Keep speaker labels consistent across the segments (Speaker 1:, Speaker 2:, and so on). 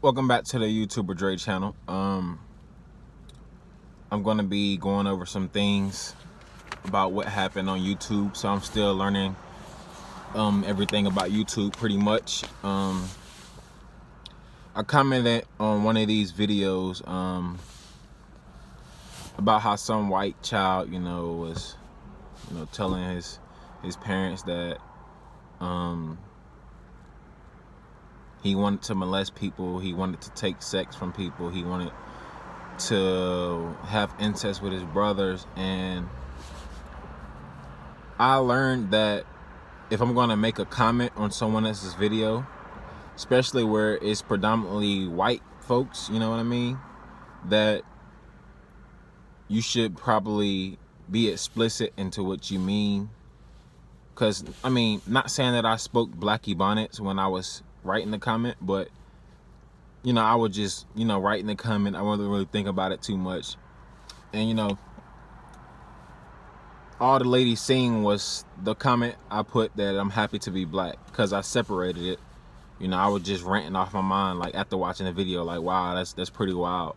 Speaker 1: Welcome back to the YouTuber Dre channel. I'm gonna be going over some things about what happened on YouTube. So I'm still learning everything about YouTube pretty much. I commented on one of these videos about how some white child, was, telling his parents that he wanted to molest people, he wanted to take sex from people, he wanted to have incest with his brothers. And I learned that if I'm going to make a comment on someone else's video, especially where it's predominantly white folks, you know what I mean, that you should probably be explicit into what you mean. Because, I mean, not saying that I spoke Black Ebonics when I was writing the comment, but I would just, write in the comment. I wasn't really think about it too much. And, all the lady seen was the comment I put that I'm happy to be black, because I separated it. I was just ranting off my mind, like, after watching the video, like, wow, that's pretty wild.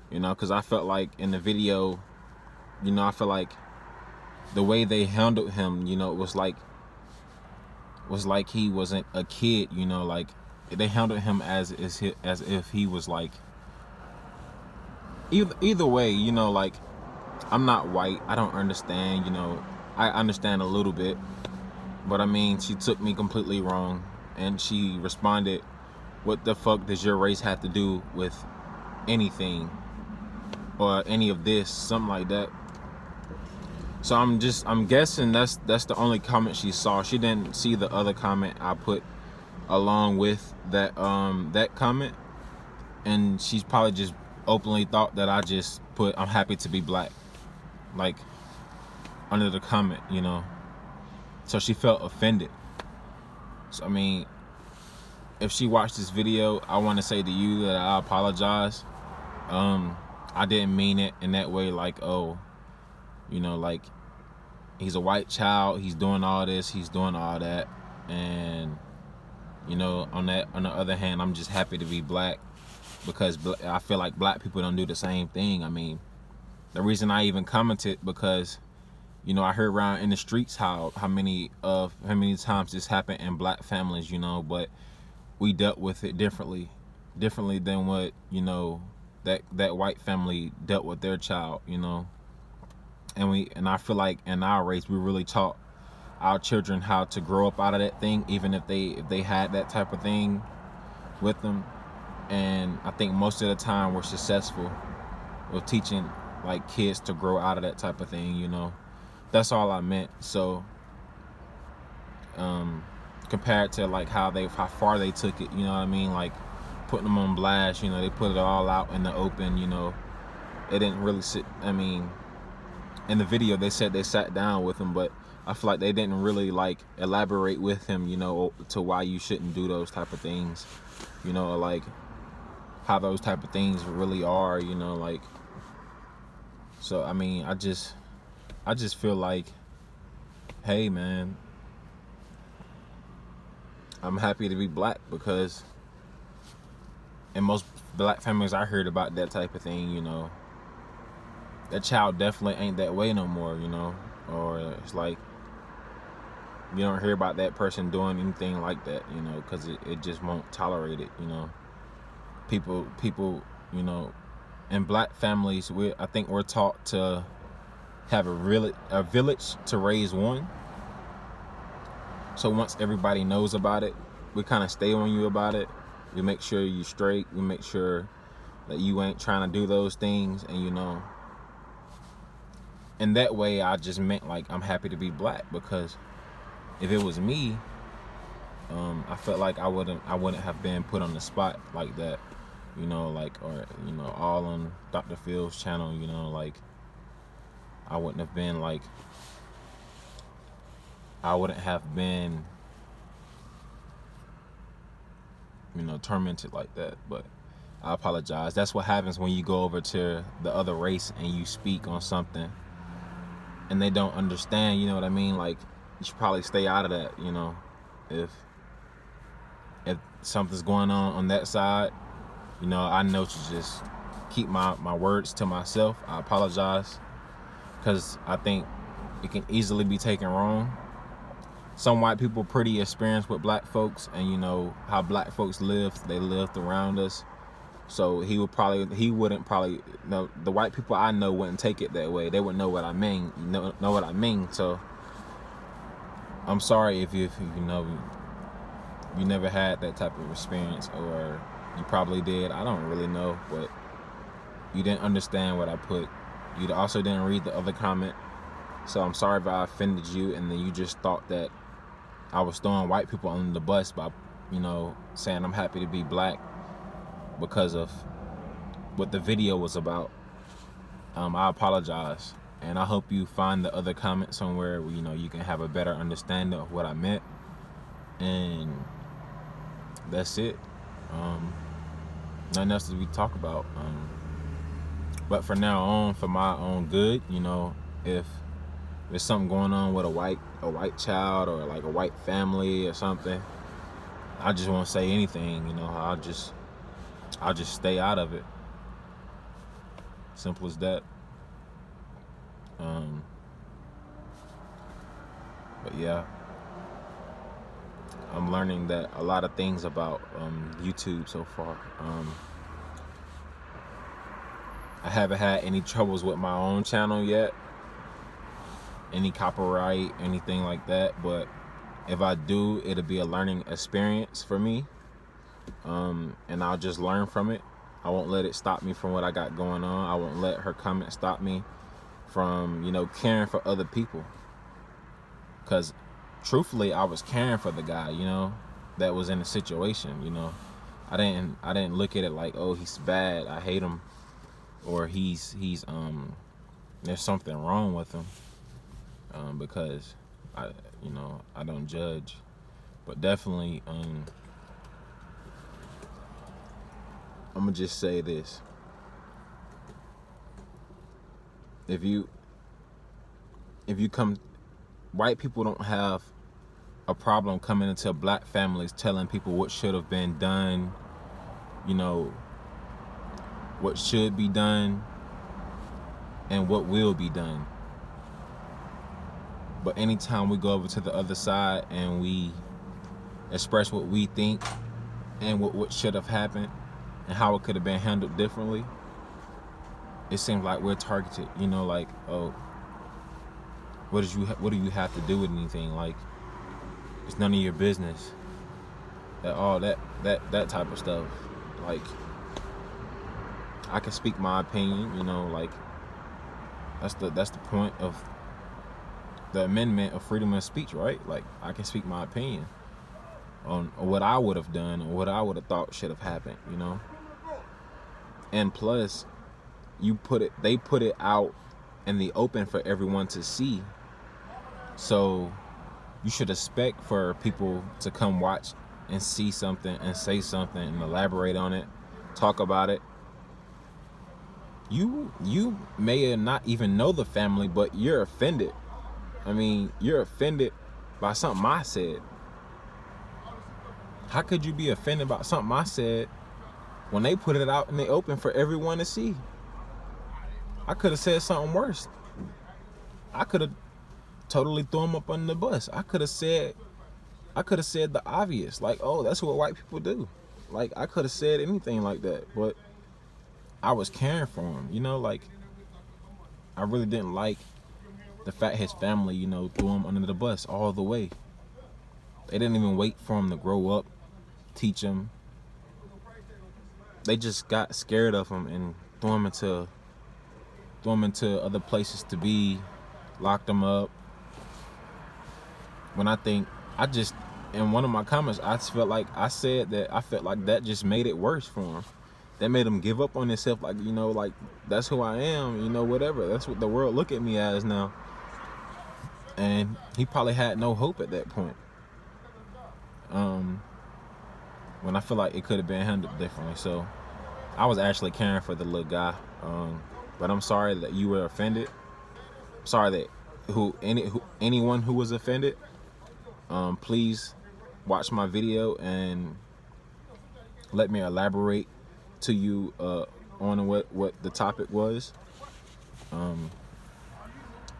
Speaker 1: Because I felt like in the video, I feel like the way they handled him, it was like he wasn't a kid, like they handled him as if he was like, either way, like, I'm not white, I don't understand, I understand a little bit, but I mean, she took me completely wrong, and she responded, what the fuck does your race have to do with anything or any of this, something like that. So I'm guessing that's the only comment she saw. She didn't see the other comment I put along with that that comment, and she's probably just openly thought that I just put I'm happy to be black, like, under the comment, so she felt offended. So I mean, if she watched this video, I want to say to you that I apologize. I didn't mean it in that way, like, oh, like, he's a white child, he's doing all this, he's doing all that, and on the other hand, I'm just happy to be black, because I feel like black people don't do the same thing. I mean, the reason I even commented, because I heard around in the streets how many times this happened in black families, but we dealt with it differently than what that white family dealt with their child, and I feel like in our race we really taught our children how to grow up out of that thing, even if they had that type of thing with them. And I think most of the time we're successful with teaching, like, kids to grow out of that type of thing, that's all I meant. So compared to like how far they took it, you know what I mean, like putting them on blast, they put it all out in the open, it didn't really sit. I mean, in the video they said they sat down with him, but I feel like they didn't really like elaborate with him, to why you shouldn't do those type of things, or like how those type of things really are, like. So I mean, I just feel like, hey man, I'm happy to be black, because in most black families I heard about that type of thing, that child definitely ain't that way no more, or it's like you don't hear about that person doing anything like that, because it just won't tolerate it, people, in black families, I think we're taught to have a village to raise one. So once everybody knows about it, we kind of stay on you about it. We make sure you straight. We make sure that you ain't trying to do those things, and in that way, I just meant like I'm happy to be black, because if it was me, I felt like I wouldn't have been put on the spot like that, like, or all on Dr. Phil's channel, like I wouldn't have been tormented like that. But I apologize. That's what happens when you go over to the other race and you speak on something and they don't understand, you know what I mean? Like, you should probably stay out of that, if something's going on that side, You know, I know to just keep my words to myself. I apologize, because I think it can easily be taken wrong. Some white people pretty experienced with black folks, and you know how black folks lived. They lived around us. So he wouldn't probably, know, the white people I know wouldn't take it that way. They would know what I mean, know what I mean. So I'm sorry if you know, you never had that type of experience, or you probably did. I don't really know, but you didn't understand what I put. You also didn't read the other comment. So I'm sorry if I offended you, and then you just thought that I was throwing white people under the bus by, you know, saying I'm happy to be black because of what the video was about. I apologize, and I hope you find the other comment somewhere where, you know, you can have a better understanding of what I meant. And that's it. Nothing else to be talk about. But for now on, for my own good, you know, if there's something going on with a white child, or like a white family or something, I just won't say anything. You know, I'll just stay out of it. Simple as that. But yeah, I'm learning that a lot of things about YouTube so far. I haven't had any troubles with my own channel yet, any copyright, anything like that. But if I do, it'll be a learning experience for me, and I'll just learn from it. I won't let it stop me from what I got going on. I won't let her comment stop me from, you know, caring for other people. Because truthfully, I was caring for the guy, you know, that was in the situation. You know, I didn't look at it like, oh, he's bad, I hate him, or he's there's something wrong with him, because I don't judge. But definitely, I'm gonna just say this: if you come, white people don't have a problem coming into black families telling people what should have been done, you know, what should be done, and what will be done. But anytime we go over to the other side and we express what we think and what should have happened and how it could have been handled differently, it seems like we're targeted. You know, like, oh, what do you have to do with anything? Like, it's none of your business. That type of stuff. Like, I can speak my opinion. You know, like, that's the point of the amendment of freedom of speech, right? Like, I can speak my opinion on what I would have done or what I would have thought should have happened, you know? And plus, they put it out in the open for everyone to see. So you should expect for people to come watch and see something and say something and elaborate on it, talk about it. You may not even know the family, but you're offended. I mean, you're offended by something I said. How could you be offended by something I said when they put it out in the open for everyone to see? I could have said something worse. I could have totally thrown them up under the bus. I could have said the obvious, like, oh, that's what white people do. Like, I could have said anything like that, but I was caring for him, you know, like, I really didn't like the fact his family, you know, threw him under the bus all the way. They didn't even wait for him to grow up, teach him. They just got scared of him and threw him into other places to be, locked him up. When in one of my comments, I felt like that just made it worse for him. That made him give up on himself, like, you know, like, that's who I am, you know, whatever. That's what the world look at me as now. And he probably had no hope at that point. When I feel like it could have been handled differently. So I was actually caring for the little guy. But I'm sorry that you were offended. I'm sorry that anyone who was offended, please watch my video and let me elaborate to you on what the topic was.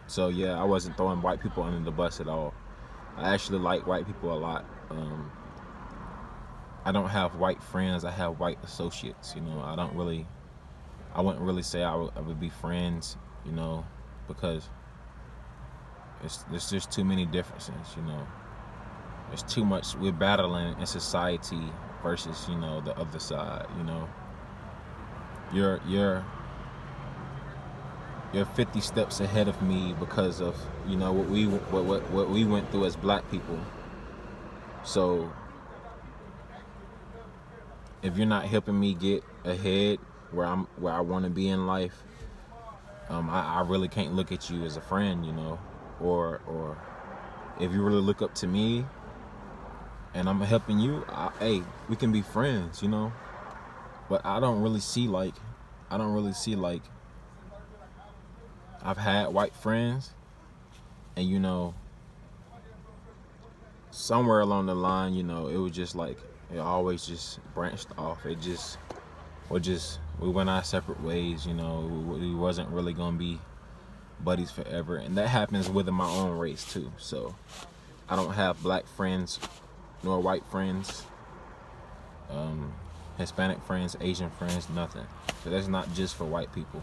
Speaker 1: So yeah, I wasn't throwing white people under the bus at all. I actually like white people a lot. I don't have white friends. I have white associates. I wouldn't really say I would be friends. Because there's just too many differences. There's too much. We're battling in society versus the other side. You're 50 steps ahead of me because of what we went through as black people. So if you're not helping me get ahead where I want to be in life, I really can't look at you as a friend, or if you really look up to me and I'm helping you, hey, we can be friends, But I don't really see like I've had white friends, and somewhere along the line, it was just like it always just branched off. We went our separate ways. We wasn't really gonna be buddies forever, and that happens within my own race too. So I don't have black friends nor white friends, Hispanic friends, Asian friends, nothing. So that's not just for white people.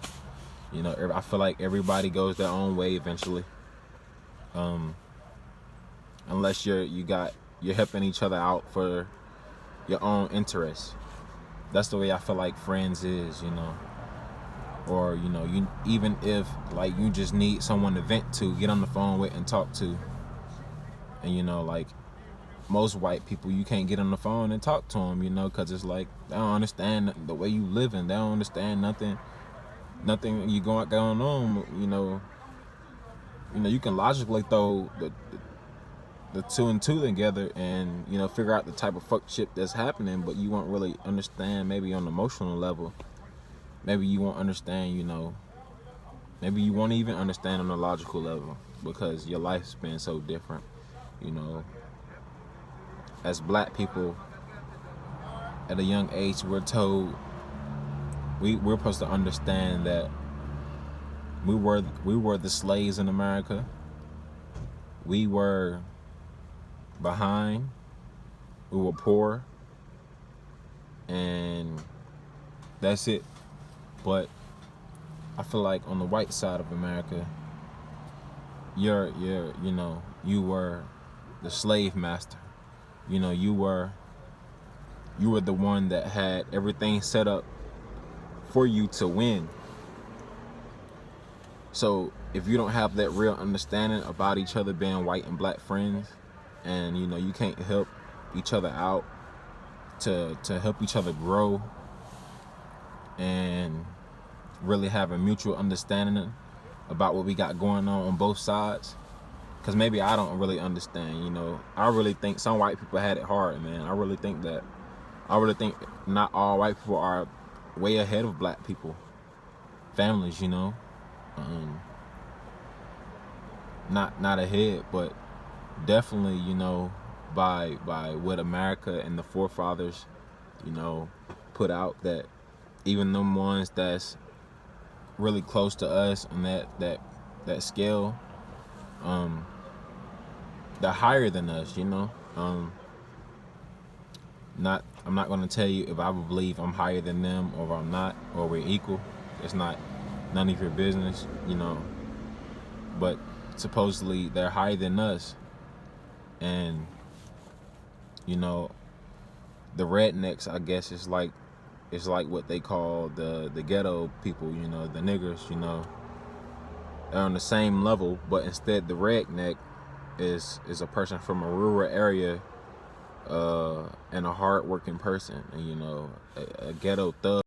Speaker 1: I feel like everybody goes their own way eventually. Unless you're helping each other out for your own interests. That's the way I feel like friends is, Or you even if like you just need someone to vent to, get on the phone with and talk to. And like most white people, you can't get on the phone and talk to them, because it's like they don't understand the way you living. They don't understand nothing you got going on. You can logically throw the two and two together and figure out the type of fuck shit that's happening, but you won't really understand maybe on an emotional level. Maybe you won't understand, maybe you won't even understand on a logical level because your life's been so different. As black people at a young age, we're told we're supposed to understand that we were the slaves in America. We were behind. We were poor, and that's it. But I feel like on the white side of America, you were the slave master. You were the one that had everything set up for you to win. So if you don't have that real understanding about each other being white and black friends, and you can't help each other out to help each other grow and really have a mutual understanding about what we got going on both sides. Because maybe I don't really understand, I really think some white people had it hard, man. I really think not all white people are way ahead of black people. Families, not ahead, but definitely, by what America and the forefathers, put out, that even them ones that's really close to us and that scale, they're higher than us, I'm not going to tell you if I believe I'm higher than them or if I'm not, or we're equal. It's none of your business, but supposedly they're higher than us. And the rednecks, I guess, is like what they call the ghetto people, the niggers, they're on the same level, but instead the redneck is a person from a rural area, and a hard-working person, and a ghetto thug